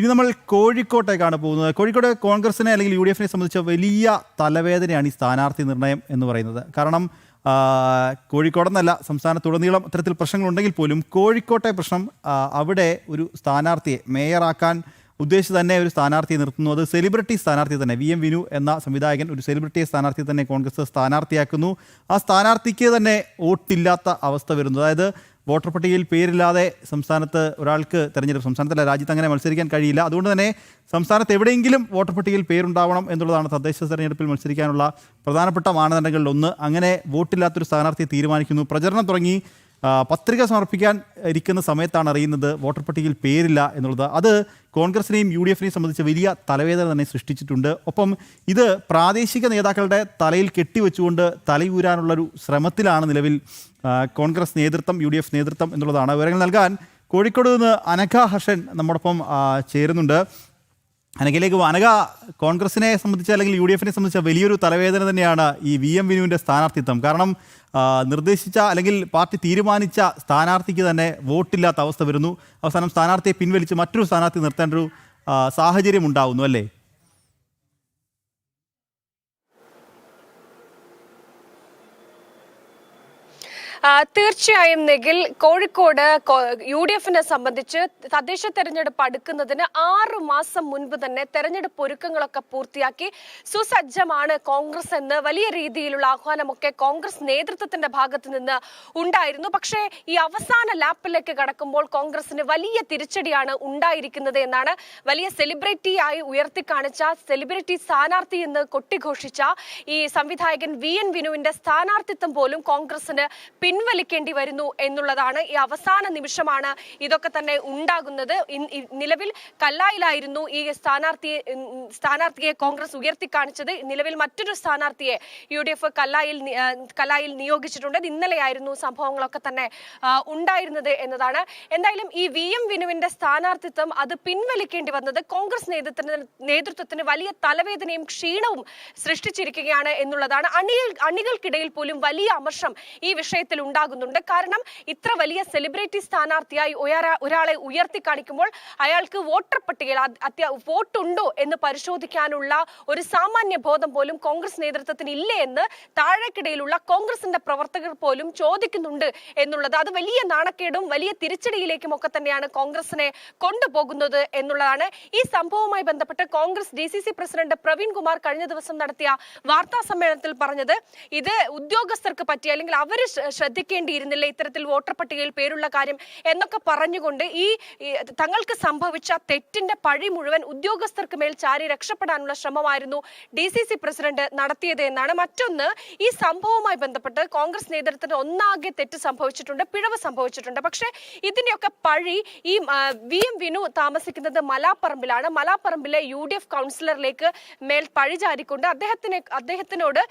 ഇനി നമ്മൾ കോഴിക്കോട്ടേക്കാണ് പോകുന്നത്. കോഴിക്കോട് കോൺഗ്രസിനെ അല്ലെങ്കിൽ UDF-നെ സംബന്ധിച്ച വലിയ തലവേദനയാണ് ഈ സ്ഥാനാർത്ഥി നിർണയം എന്ന് പറയുന്നത്. കാരണം കോഴിക്കോടെന്നല്ല, സംസ്ഥാനത്തുടനീളം അത്തരത്തിൽ പ്രശ്നങ്ങളുണ്ടെങ്കിൽ പോലും കോഴിക്കോട്ടെ പ്രശ്നം അവിടെ ഒരു സ്ഥാനാർത്ഥിയെ മേയറാക്കാൻ ഉദ്ദേശിച്ച് തന്നെ ഒരു സ്ഥാനാർത്ഥിയെ നിർത്തുന്നു. അത് സെലിബ്രിറ്റി സ്ഥാനാർത്ഥി തന്നെ. VM വിനു എന്ന സംവിധായകൻ ഒരു സെലിബ്രിറ്റി സ്ഥാനാർത്ഥി തന്നെ കോൺഗ്രസ് സ്ഥാനാർത്ഥിയാക്കുന്നു. ആ സ്ഥാനാർത്ഥിക്ക് തന്നെ വോട്ടില്ലാത്ത അവസ്ഥ വരുന്നു. അതായത് വോട്ടർ പട്ടികയിൽ പേരില്ലാതെ സംസ്ഥാനത്ത് ഒരാൾക്ക് തെരഞ്ഞെടുപ്പ്, സംസ്ഥാനത്തല്ല രാജ്യത്ത് അങ്ങനെ മത്സരിക്കാൻ കഴിയില്ല. അതുകൊണ്ട് തന്നെ സംസ്ഥാനത്ത് എവിടെയെങ്കിലും വോട്ടർ പട്ടികയിൽ പേരുണ്ടാവണം എന്നുള്ളതാണ് തദ്ദേശ തെരഞ്ഞെടുപ്പിൽ മത്സരിക്കാനുള്ള പ്രധാനപ്പെട്ട മാനദണ്ഡങ്ങളിലൊന്ന്. അങ്ങനെ വോട്ടില്ലാത്തൊരു സ്ഥാനാർത്ഥിയെ തീരുമാനിക്കുന്നു. പ്രചരണം തുടങ്ങി. പത്രിക സമർപ്പിക്കാൻ ഇരിക്കുന്ന സമയത്താണ് അറിയുന്നത് വോട്ടർ പട്ടികയിൽ പേരില്ല എന്നുള്ളത്. അത് കോൺഗ്രസിനെയും UDF-നെയും സംബന്ധിച്ച് വലിയ തലവേദന തന്നെ സൃഷ്ടിച്ചിട്ടുണ്ട്. ഒപ്പം ഇത് പ്രാദേശിക നേതാക്കളുടെ തലയിൽ കെട്ടിവെച്ചുകൊണ്ട് തലയൂരാനുള്ളൊരു ശ്രമത്തിലാണ് നിലവിൽ കോൺഗ്രസ് നേതൃത്വം, UDF നേതൃത്വം എന്നുള്ളതാണ്. വിവരങ്ങൾ നൽകാൻ കോഴിക്കോട് നിന്ന് അനഘ ഹർഷൻ നമ്മോടൊപ്പം ചേരുന്നുണ്ട്. അനഘയിലേക്ക് അനഘ, കോൺഗ്രസിനെ സംബന്ധിച്ച് അല്ലെങ്കിൽ UDF-നെ സംബന്ധിച്ച വലിയൊരു തലവേദന തന്നെയാണ് ഈ VM വിനുവിൻ്റെ സ്ഥാനാർത്ഥിത്വം. കാരണം നിർദ്ദേശിച്ച അല്ലെങ്കിൽ പാർട്ടി തീരുമാനിച്ച സ്ഥാനാർത്ഥിക്ക് തന്നെ വോട്ടില്ലാത്ത അവസ്ഥ വരുന്നു. അവസാനം സ്ഥാനാർത്ഥിയെ പിൻവലിച്ച് മറ്റൊരു സ്ഥാനാർത്ഥി നിർത്തേണ്ട ഒരു സാഹചര്യം ഉണ്ടാവുന്നു അല്ലേ? തീർച്ചയായും നിഖിൽ, കോഴിക്കോട് UDF-നെ സംബന്ധിച്ച് തദ്ദേശ തെരഞ്ഞെടുപ്പ് അടുക്കുന്നതിന് 6 മാസം മുൻപ് തന്നെ തെരഞ്ഞെടുപ്പ് ഒരുക്കങ്ങളൊക്കെ പൂർത്തിയാക്കി സുസജ്ജമാണ് കോൺഗ്രസ് എന്ന് വലിയ രീതിയിലുള്ള ആഹ്വാനമൊക്കെ കോൺഗ്രസ് നേതൃത്വത്തിന്റെ ഭാഗത്ത് നിന്ന് ഉണ്ടായിരുന്നു. പക്ഷേ ഈ അവസാന ലാപ്പിലേക്ക് കടക്കുമ്പോൾ കോൺഗ്രസിന് വലിയ തിരിച്ചടിയാണ് ഉണ്ടായിരിക്കുന്നത് എന്നാണ് വലിയ സെലിബ്രിറ്റിയായി ഉയർത്തിക്കാണിച്ച, സെലിബ്രിറ്റി സ്ഥാനാർത്ഥി എന്ന് കൊട്ടിഘോഷിച്ച ഈ സംവിധായകൻ VN വിനുവിന്റെ സ്ഥാനാർത്ഥിത്വം പോലും കോൺഗ്രസിന് പിൻവലിക്കേണ്ടി വരുന്നു എന്നുള്ളതാണ്. ഈ അവസാന നിമിഷമാണ് ഇതൊക്കെ തന്നെ ഉണ്ടാകുന്നത്. നിലവിൽ കല്ലായിലായിരുന്നു ഈ സ്ഥാനാർത്ഥിയെ കോൺഗ്രസ് ഉയർത്തിക്കാണിച്ചത്. നിലവിൽ മറ്റൊരു സ്ഥാനാർത്ഥിയെ UDF കല്ലായിൽ നിയോഗിച്ചിട്ടുണ്ട്. ഇന്നലെയായിരുന്നു സംഭവങ്ങളൊക്കെ തന്നെ ഉണ്ടായിരുന്നത് എന്നതാണ്. എന്തായാലും ഈ VM വിനുവിന്റെ സ്ഥാനാർത്ഥിത്വം അത് പിൻവലിക്കേണ്ടി വന്നത് കോൺഗ്രസ് നേതൃത്വത്തിന് വലിയ തലവേദനയും ക്ഷീണവും സൃഷ്ടിച്ചിരിക്കുകയാണ് എന്നുള്ളതാണ്. അണികൾക്കിടയിൽ പോലും വലിയ അമർഷം ഈ വിഷയത്തിൽ ഉണ്ടാകുന്നുണ്ട്. കാരണം ഇത്ര വലിയ സെലിബ്രിറ്റി സ്ഥാനാർത്ഥിയായി ഒരാളെ ഉയർത്തി കാണിക്കുമ്പോൾ അയാൾക്ക് വോട്ടർ പട്ടികയിൽ വോട്ടുണ്ടോ എന്ന് പരിശോധിക്കാനുള്ള ഒരു സാമാന്യ ബോധം പോലും കോൺഗ്രസ് നേതൃത്വത്തിന് ഇല്ലേ എന്ന് താഴേക്കിടയിലുള്ള കോൺഗ്രസിന്റെ പ്രവർത്തകർ പോലും ചോദിക്കുന്നുണ്ട് എന്നുള്ളത്. അത് വലിയ നാണക്കേടും വലിയ തിരിച്ചടിയിലേക്കും ഒക്കെ തന്നെയാണ് കോൺഗ്രസിനെ കൊണ്ടുപോകുന്നത് എന്നുള്ളതാണ്. ഈ സംഭവവുമായി ബന്ധപ്പെട്ട് കോൺഗ്രസ് DCC പ്രസിഡന്റ് പ്രവീൺ കുമാർ കഴിഞ്ഞ ദിവസം നടത്തിയ വാർത്താ സമ്മേളനത്തിൽ പറഞ്ഞത്, ഇത് ഉദ്യോഗസ്ഥർക്ക് പറ്റിയ അല്ലെങ്കിൽ അവർ ശ്രദ്ധിക്കേണ്ടിയിരുന്നില്ല ഇത്തരത്തിൽ വോട്ടർ പട്ടികയിൽ പേരുള്ള കാര്യം എന്നൊക്കെ പറഞ്ഞുകൊണ്ട് ഈ തങ്ങൾക്ക് സംഭവിച്ച തെറ്റിന്റെ പഴി മുഴുവൻ ഉദ്യോഗസ്ഥർക്ക് മേൽ ചാരി രക്ഷപ്പെടാനുള്ള ശ്രമമായിരുന്നു DCC പ്രസിഡന്റ് നടത്തിയത് എന്നാണ്. മറ്റൊന്ന്, ഈ സംഭവവുമായി ബന്ധപ്പെട്ട് കോൺഗ്രസ് നേതൃത്വത്തിന് ഒന്നാകെ തെറ്റ് സംഭവിച്ചിട്ടുണ്ട്, പിഴവ് സംഭവിച്ചിട്ടുണ്ട്. പക്ഷേ ഇതിന്റെയൊക്കെ പഴി ഈ VM വിനു താമസിക്കുന്നത് മലാപ്പറമ്പിലാണ്. മലാപ്പറമ്പിലെ UDF കൗൺസിലറിലേക്ക് മേൽ പഴി ചാരിക്കൊണ്ട് അദ്ദേഹത്തിനോട്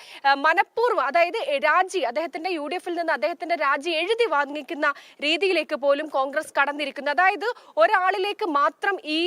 മനഃപൂർവ്വം, അതായത് രാജി, അദ്ദേഹത്തിന്റെ UDF-ൽ നിന്ന് അദ്ദേഹത്തിന്റെ രാജി എഴുതി വാങ്ങിക്കുന്ന രീതിയിലേക്ക് പോലും കോൺഗ്രസ് കടന്നിരിക്കുന്നു. അതായത് ഒരാളിലേക്ക് മാത്രം ഈ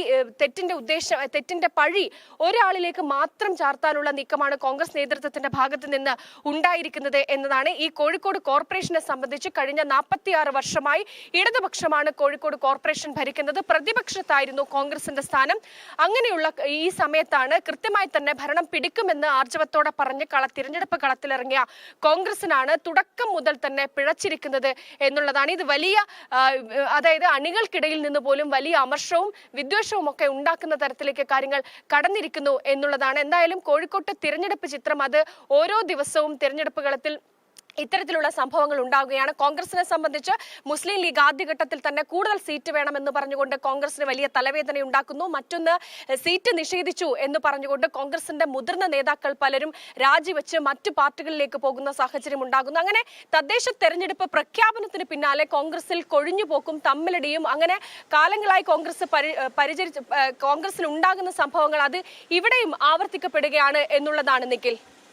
തെറ്റിന്റെ പഴി ഒരാളിലേക്ക് മാത്രം ചാർത്താനുള്ള നീക്കമാണ് കോൺഗ്രസ് നേതൃത്വത്തിന്റെ ഭാഗത്ത് നിന്ന് ഉണ്ടായിരിക്കുന്നത് എന്നതാണ്. ഈ കോഴിക്കോട് കോർപ്പറേഷനെ സംബന്ധിച്ച് കഴിഞ്ഞ 46 വർഷമായി ഇടതുപക്ഷമാണ് കോഴിക്കോട് കോർപ്പറേഷൻ ഭരിക്കുന്നത്. പ്രതിപക്ഷത്തായിരുന്നു കോൺഗ്രസിന്റെ സ്ഥാനം. അങ്ങനെയുള്ള ഈ സമയത്താണ് കൃത്യമായി തന്നെ ഭരണം പിടിക്കുമെന്ന് ആർജവത്തോടെ പറഞ്ഞ് തിരഞ്ഞെടുപ്പ് കളത്തിലിറങ്ങിയ കോൺഗ്രസിനാണ് തുടക്കം മുതൽ തന്നെ പിഴച്ചിരിക്കുന്നത് എന്നുള്ളതാണ്. ഇത് വലിയ, അതായത് അണികൾക്കിടയിൽ നിന്ന് പോലും വലിയ അമർഷവും വിദ്വേഷവും ഒക്കെ ഉണ്ടാക്കുന്ന തരത്തിലേക്ക് കാര്യങ്ങൾ കടന്നിരിക്കുന്നു എന്നുള്ളതാണ്. എന്തായാലും കോഴിക്കോട്ടെ തിരഞ്ഞെടുപ്പ് ചിത്രം അത് ഓരോ ദിവസവും തിരഞ്ഞെടുപ്പ് കളത്തിൽ ഇത്തരത്തിലുള്ള സംഭവങ്ങൾ ഉണ്ടാവുകയാണ്. കോൺഗ്രസിനെ സംബന്ധിച്ച് മുസ്ലിം ലീഗ് ആദ്യഘട്ടത്തിൽ തന്നെ കൂടുതൽ സീറ്റ് വേണമെന്ന് പറഞ്ഞുകൊണ്ട് കോൺഗ്രസിന് വലിയ തലവേദന ഉണ്ടാക്കുന്നു. മറ്റൊന്ന്, സീറ്റ് നിഷേധിച്ചു എന്ന് പറഞ്ഞുകൊണ്ട് കോൺഗ്രസിന്റെ മുതിർന്ന നേതാക്കൾ പലരും രാജിവെച്ച് മറ്റു പാർട്ടികളിലേക്ക് പോകുന്ന സാഹചര്യം ഉണ്ടാകുന്നു. അങ്ങനെ തദ്ദേശ തെരഞ്ഞെടുപ്പ് പ്രഖ്യാപനത്തിന് പിന്നാലെ കോൺഗ്രസിൽ കൊഴിഞ്ഞുപോക്കും തമ്മിലടിയും അങ്ങനെ കാലങ്ങളായി കോൺഗ്രസിൽ ഉണ്ടാകുന്ന സംഭവങ്ങൾ അത് ഇവിടെയും ആവർത്തിക്കപ്പെടുകയാണ് എന്നുള്ളതാണ് നിഖിൽ.